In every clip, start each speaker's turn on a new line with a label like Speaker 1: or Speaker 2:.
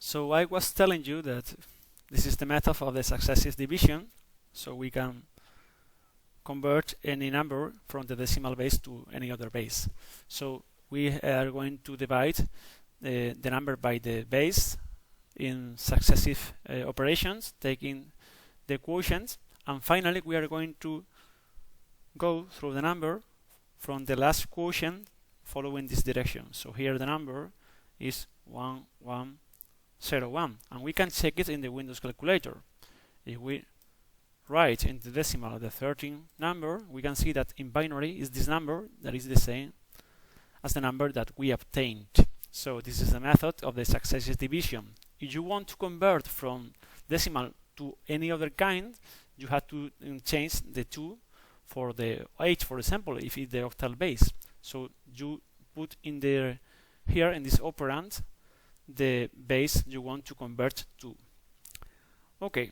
Speaker 1: So I was telling you that this is the method of the successive division, so we can convert any number from the decimal base to any other base. So we are going to divide the number by the base in successive operations, taking the quotients, and finally we are going to go through the number from the last quotient following this direction. So here the number is 1101, and we can check it in the Windows calculator. If we write in the decimal the 13 number, we can see that in binary is this number that is the same as the number that we obtained. So this is the method of the successive division. If you want to convert from decimal to any other kind, you have to change the 2 for the 8, for example, if it's the octal base. So you put in there, here in this operand, the base you want to convert to. Okay,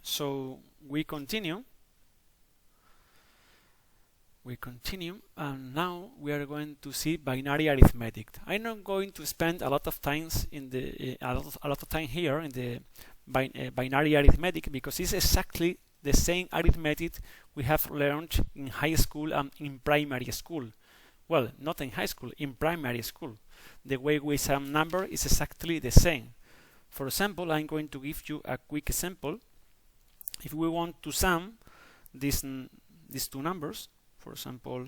Speaker 1: so we continue, and now we are going to see binary arithmetic. I'm not going to spend a lot of times in the a lot of time here in the binary arithmetic, because it's exactly the same arithmetic we have learned in high school and in primary school. Well, not in high school, in primary school. The way we sum number is exactly the same. For example, I'm going to give you a quick example. If we want to sum these two numbers, for example,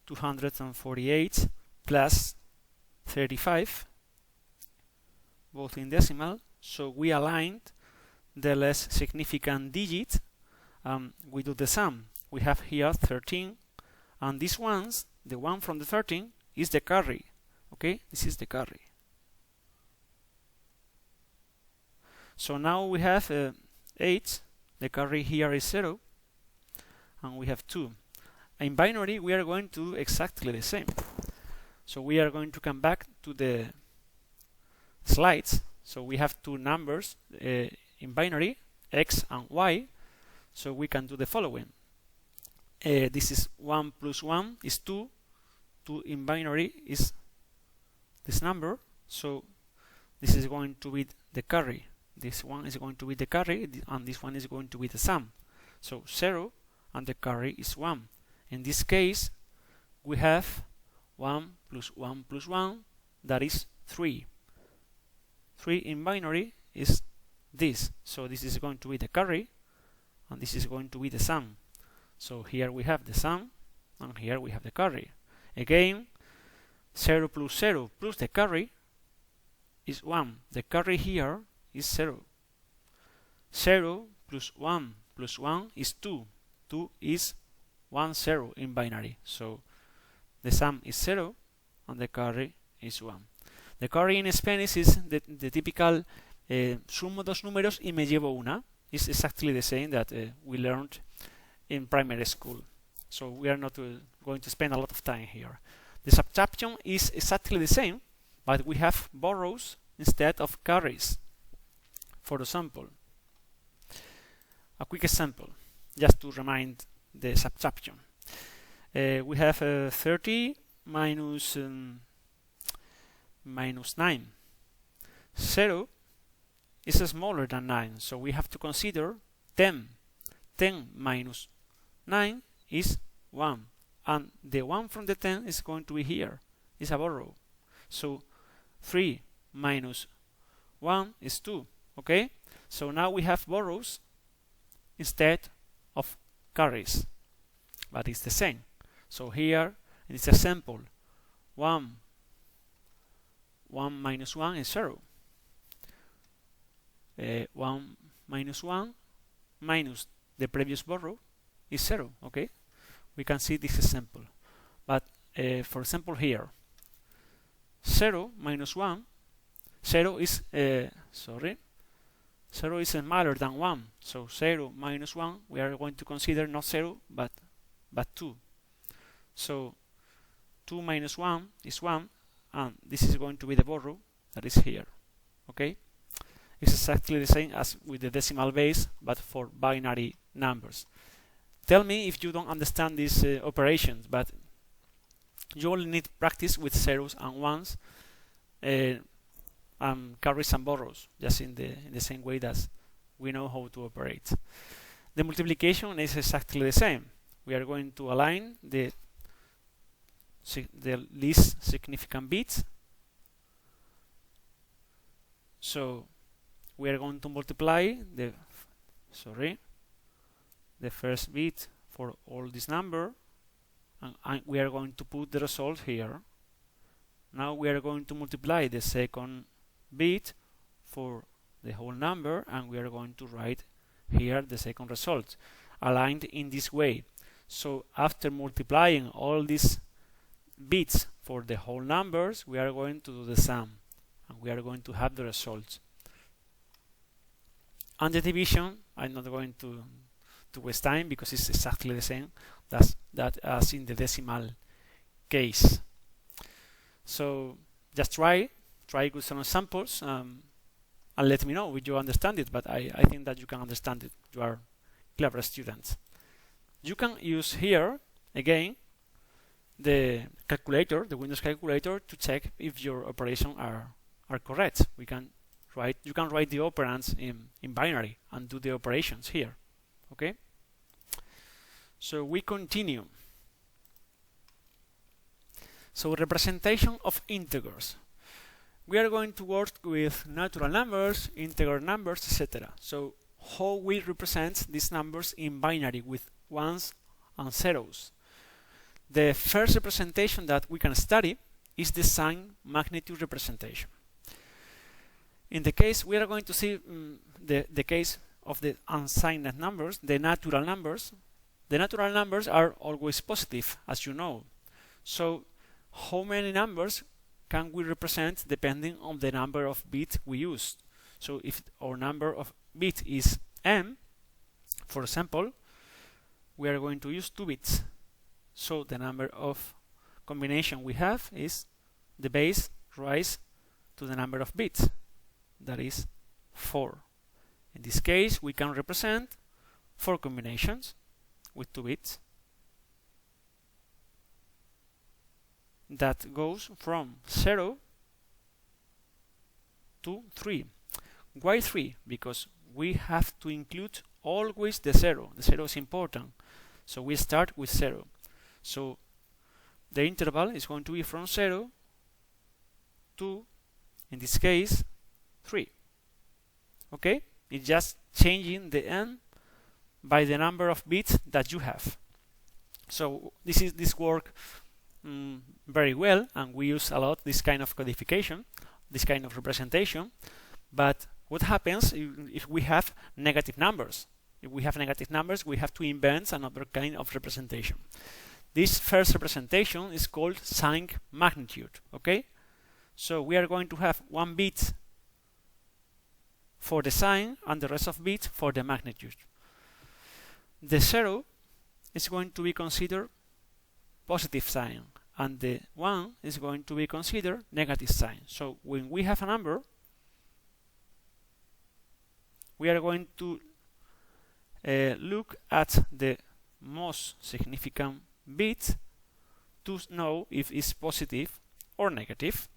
Speaker 1: 248 plus 35, both in decimal, so we aligned the less significant digit, we do the sum. We have here 13, and these ones, the one from the 13 is the carry. Okay, this is the carry. So now we have 8, the carry here is 0, and we have 2. In binary we are going to do exactly the same. So we are going to come back to the slides. So we have two numbers in binary, x and y, so we can do the following. This is 1 plus 1 is 2. 2 in binary is this number, so this is going to be the carry. This one is going to be the carry, and this one is going to be the sum. So 0 and the carry is 1. In this case, we have 1 plus 1 plus 1, that is 3. 3 in binary is this, so this is going to be the carry, and this is going to be the sum. So here we have the sum, and here we have the carry. Again, 0 plus the carry is 1. The carry here is 0. 0 plus 1 is 2. 2 is 1 0 in binary. So the sum is 0 and the carry is 1. The carry in Spanish is the typical sumo dos números y me llevo una. It's exactly the same that we learned in primary school. So we are not going to spend a lot of time here. The subtraction is exactly the same, but we have borrows instead of carries. For example, a quick example, just to remind the subtraction. We have 30 minus 9. 0 is smaller than 9, so we have to consider 10. 10 minus 9 is 1, and the 1 from the 10 is going to be here, is a borrow. So 3 minus 1 is 2, okay? So now we have borrows instead of carries, but it's the same. So here in this example, 1 minus 1 is 0. 1 minus 1 minus the previous borrow is 0, okay? We can see this example. But for example here, 0 minus 1, 0 is 0 is smaller than 1. So 0 minus 1, we are going to consider not 0 but 2. So 2 minus 1 is 1, and this is going to be the borrow that is here, okay? It's exactly the same as with the decimal base, but for binary numbers. Tell me if you don't understand these operations, but you only need practice with zeros and ones, and carries and borrows, just in the same way that we know how to operate. The multiplication is exactly the same. We are going to align the least significant bits. So we are going to multiply the first bit for all this number, and we are going to put the result here. Now we are going to multiply the second bit for the whole number, and we are going to write here the second result, aligned in this way. So after multiplying all these bits for the whole numbers, we are going to do the sum, and we are going to have the result. And the division, I'm not going to waste time because it's exactly the same as in the decimal case. So just try with some examples, and let me know if you understand it, but I think that you can understand it. You are clever students. You can use here again the calculator, the Windows calculator, to check if your operations are correct. You can write the operands in binary and do the operations here. Okay? So we continue. So representation of integers. We are going to work with natural numbers, integer numbers, etc. So how we represent these numbers in binary with ones and zeros. The first representation that we can study is the sign magnitude representation. In the case, we are going to see the case of the unsigned numbers, the natural numbers. The natural numbers are always positive, as you know. So how many numbers can we represent depending on the number of bits we use? So if our number of bits is m, for example, we are going to use 2 bits. So the number of combination we have is the base raised to the number of bits, that is 4. In this case, we can represent 4 combinations with 2 bits. That goes from 0 to 3. Why 3? Because we have to include always the 0. The 0 is important. So we start with 0. So the interval is going to be from 0 to, in this case, 3. Okay? It's just changing the n by the number of bits that you have. So this work very well, and we use a lot this kind of codification, this kind of representation. But what happens if we have negative numbers? If we have negative numbers, we have to invent another kind of representation. This first representation is called sign magnitude. Okay, so we are going to have 1 bit for the sign and the rest of bits for the magnitude. The 0 is going to be considered positive sign, and the 1 is going to be considered negative sign. So when we have a number, we are going to look at the most significant bit to know if it's positive or negative.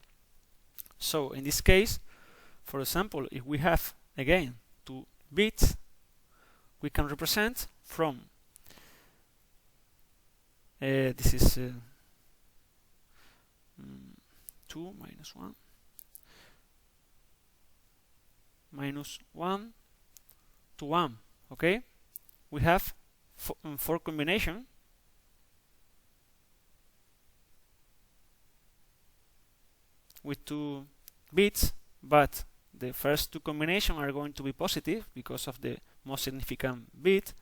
Speaker 1: So in this case, for example, if we have again 2 bits, we can represent from this is 2 minus 1 minus 1 to 1. Okay, we have 4 combination with 2 bits, but the first 2 combinations are going to be positive because of the most significant bit,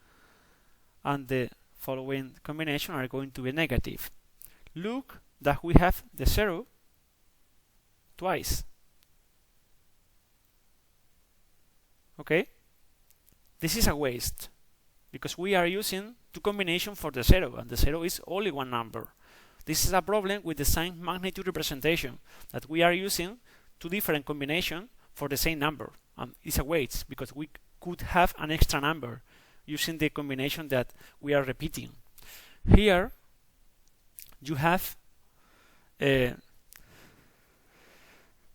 Speaker 1: and the following combination are going to be negative. Look that we have the 0 twice. Okay, this is a waste because we are using 2 combinations for the 0, and the 0 is only one number. This is a problem with the sign magnitude representation, that we are using 2 different combinations for the same number, and it's a waste because we could have an extra number using the combination that we are repeating. Here you have the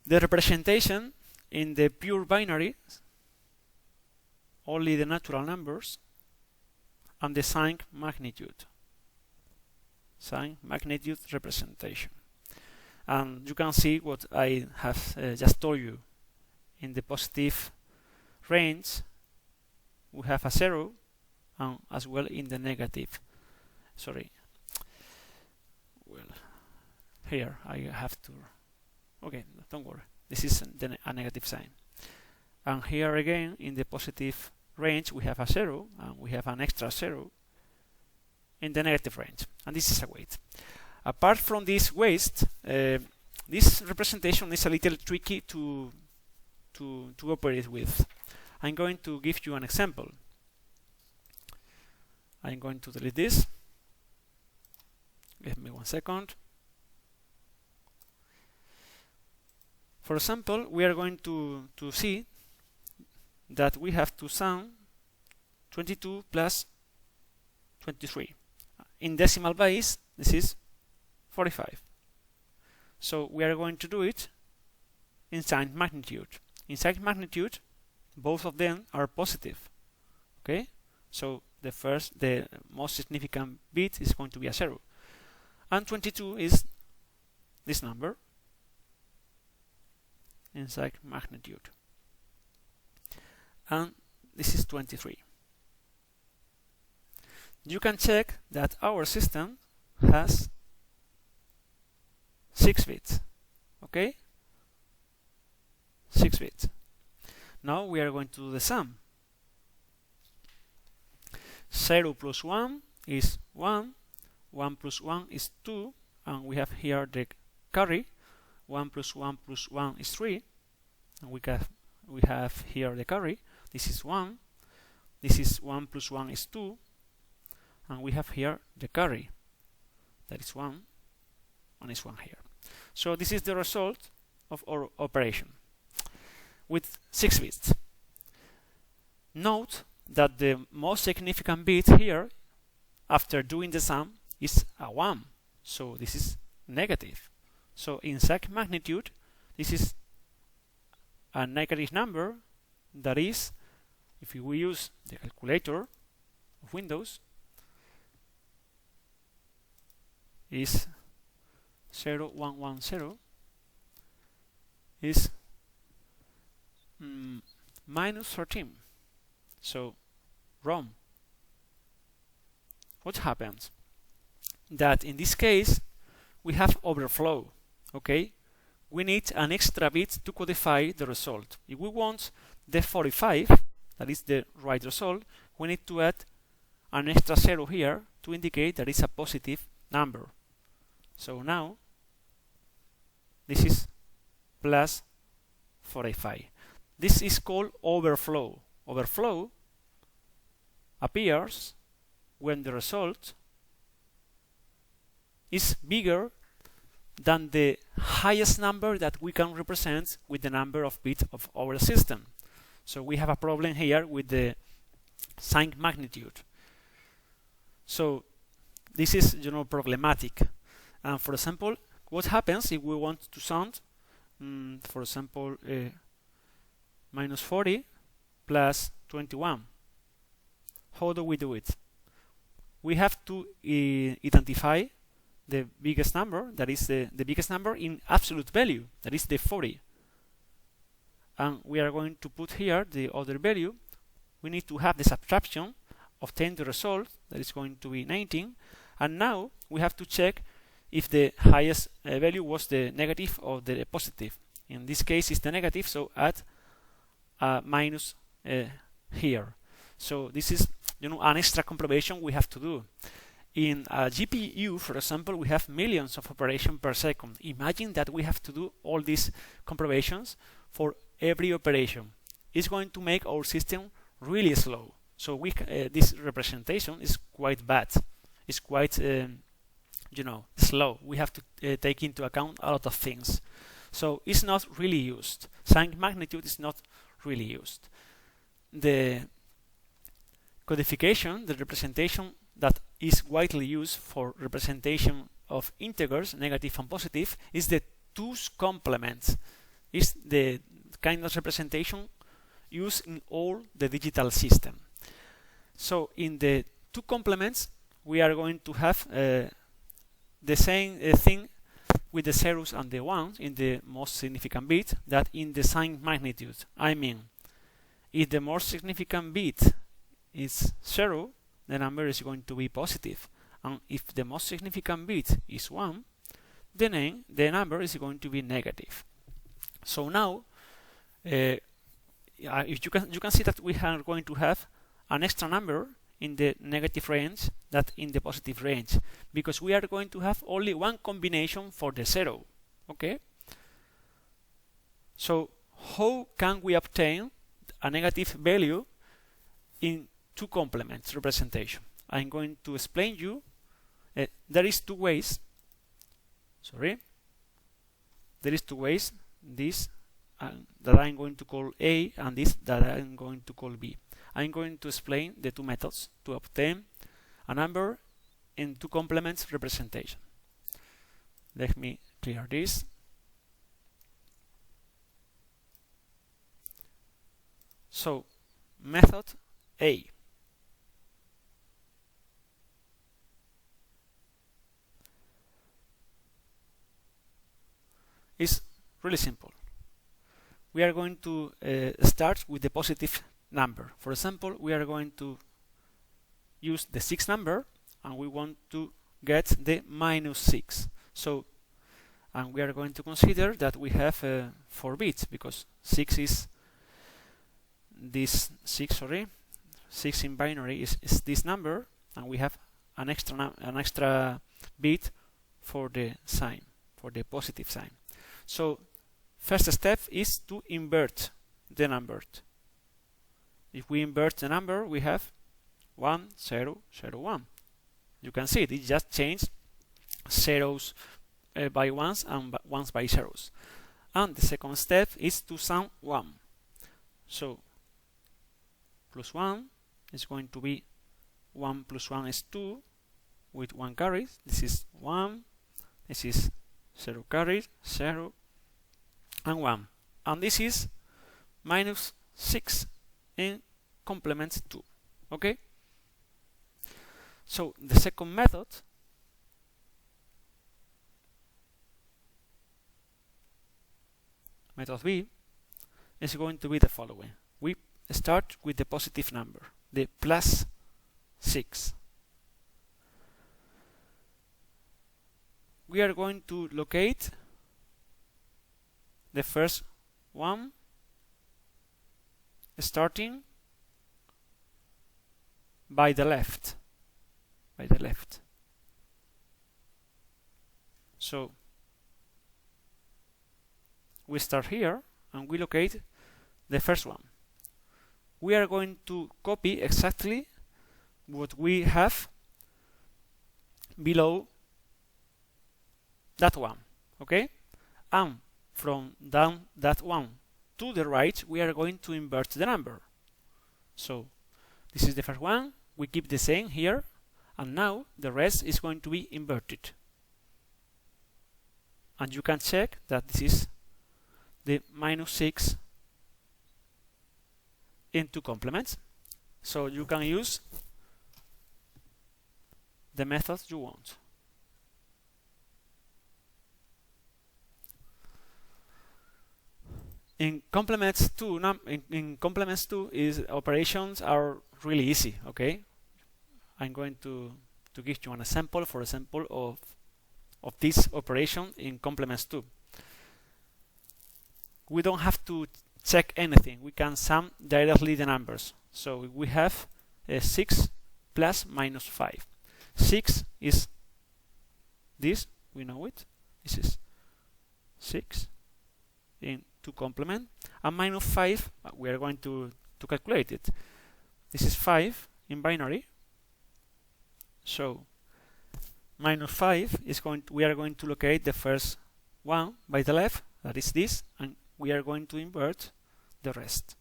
Speaker 1: representation in the pure binary, only the natural numbers and the sign magnitude representation. And you can see what I have just told you. In the positive range, we have a 0, and as well in the negative. Sorry. Well, here I have to. Okay, don't worry. This is a negative sign. And here again, in the positive range, we have a 0, and we have an extra 0 in the negative range. And this is a weight. Apart from this waste, this representation is a little tricky to operate with. I'm going to give you an example. I'm going to delete this. Give me 1 second. For example, we are going to see that we have to sum 22 plus 23. In decimal base, this is 45. So we are going to do it in sign magnitude. In sign magnitude, both of them are positive. Okay? So the most significant bit is going to be a 0. And 22 is this number in sign magnitude. And this is 23. You can check that our system has 6 bits. Okay? 6 bits. Now we are going to do the sum. 0 plus 1 is 1, 1 plus 1 is 2, and we have here the carry. 1 plus 1 plus 1 is 3, and we have here the carry. This is 1, this is 1 plus 1 is 2, and we have here the carry. That is 1, and is 1 here. So this is the result of our operation with 6 bits. Note that the most significant bit here after doing the sum is a 1, so this is negative. So in sign magnitude, this is a negative number. That is, if we use the calculator of Windows, is 0110 is minus 13. So wrong. What happens? That in this case we have overflow. Okay, we need an extra bit to codify the result. If we want the 45, that is the right result, we need to add an extra 0 here to indicate that it's a positive number. So now this is plus 45. This is called overflow. Overflow appears when the result is bigger than the highest number that we can represent with the number of bits of our system. So we have a problem here with the sign magnitude. So this is, problematic. And for example, what happens if we want to sound, for example, minus 40 plus 21? How do we do it? We have to identify the biggest number, that is the biggest number in absolute value, that is the 40. And we are going to put here the other value. We need to have the subtraction, obtain the result, that is going to be 19. And now we have to check if the highest value was the negative or the positive. In this case, it's the negative, so add a minus here. So this is, an extra computation we have to do. In a GPU, for example, we have millions of operations per second. Imagine that we have to do all these comprobations for every operation. It's going to make our system really slow. So this representation is quite bad. It's quite, slow. We have to take into account a lot of things. So it's not really used. Sign magnitude is not really used. The codification, the representation that is widely used for representation of integers, negative and positive, is the 2's complement. Is the kind of representation used in all the digital system. So in the two complements, we are going to have the same thing with the zeros and the ones in the most significant bit that in the sign magnitude. I mean, if the most significant bit is 0, the number is going to be positive. And if the most significant bit is 1, the number is going to be negative. So now, if you can see that we are going to have an extra number in the negative range than in the positive range, because we are going to have only one combination for the 0. Okay? So how can we obtain a negative value in two complements representation? I'm going to explain you. There is two ways. Sorry. There is two ways. This that I'm going to call A and this that I'm going to call B. I'm going to explain the two methods to obtain a number in two complements representation. Let me clear this. So, method A. Is really simple. We are going to start with the positive number. For example, we are going to use the 6 number and we want to get the -6. So, and we are going to consider that we have 4 bits because 6 is this 6 in binary is this number, and we have an extra bit for the sign, for the positive sign. So first step is to invert the number. If we invert the number, we have 1 0 0 1. You can see it just changed zeros by ones and ones by zeros. And the second step is to sum 1. So plus 1 is going to be 1 plus 1 is 2 with 1 carry. This is 1. This is 0 carry, 0 and 1. And this is -6 in complement 2. Okay? So the second method B, is going to be the following. We start with the positive number, the +6. We are going to locate the first one starting by the left. So we start here and we locate the first one. We are going to copy exactly what we have below that one, okay? And from down that one to the right, we are going to invert the number. So this is the first one. We keep the same here, and now the rest is going to be inverted. And you can check that this is the -6 in two complements. So you can use the method you want. In complements 2, is operations are really easy. Okay, I'm going to give you an example, for example, of this operation in complements 2. We don't have to check anything. We can sum directly the numbers. So we have 6 plus -5. 6 is this, we know it. This is 6 in two complement, and -5 we are going to calculate it. This is 5 in binary. So -5 is we are going to locate the first one by the left, that is this, and we are going to invert the rest.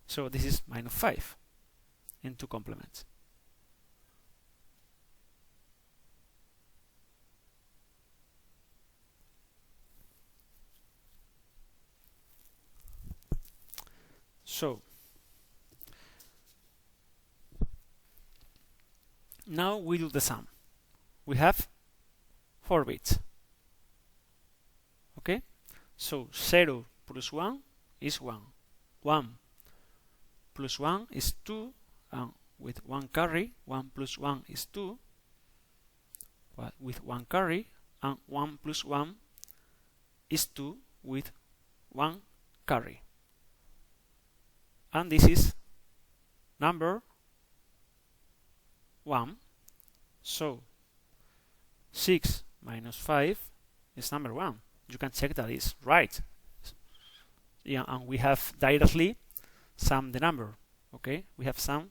Speaker 1: So this is -5 in two complements. So now we do the sum. We have 4 bits. Okay, so 0 plus 1 is 1. 1 plus 1 is 2, and with 1 carry, 1 plus 1 is 2, with 1 carry, and 1 plus 1 is 2 with 1 carry. And this is number 1. So 6 minus 5 is number 1. You can check that is right. Yeah, and we have directly sum the number. Okay, we have sum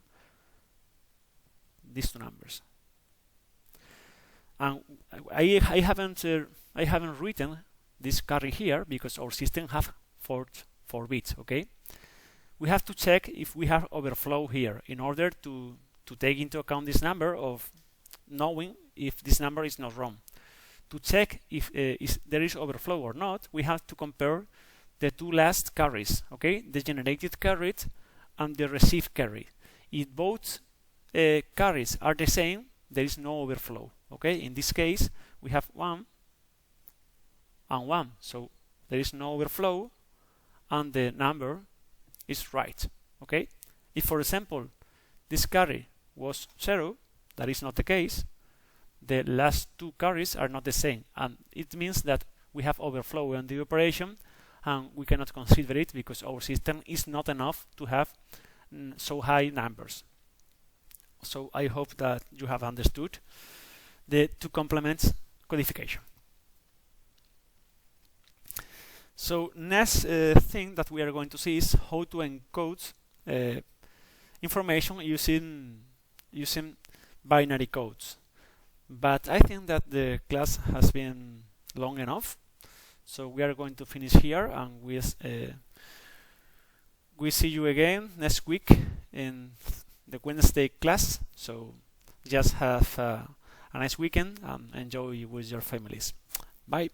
Speaker 1: these two numbers. And I haven't written this carry here because our system have 4 bits. Okay, we have to check if we have overflow here in order to take into account this number of knowing if this number is not wrong. To check if there is overflow or not, we have to compare the two last carries, okay, the generated carry and the received carry. If both carries are the same, there is no overflow. Okay, in this case we have 1 and 1, so there is no overflow and the number is right. Okay, if for example this carry was 0, that is not the case. The last two carries are not the same, and it means that we have overflow in the operation and we cannot consider it because our system is not enough to have so high numbers. So I hope that you have understood the two complements codification. So next thing that we are going to see is how to encode information using binary codes. But I think that the class has been long enough, so we are going to finish here, and we see you again next week in the Wednesday class. So just have a nice weekend and enjoy with your families. Bye.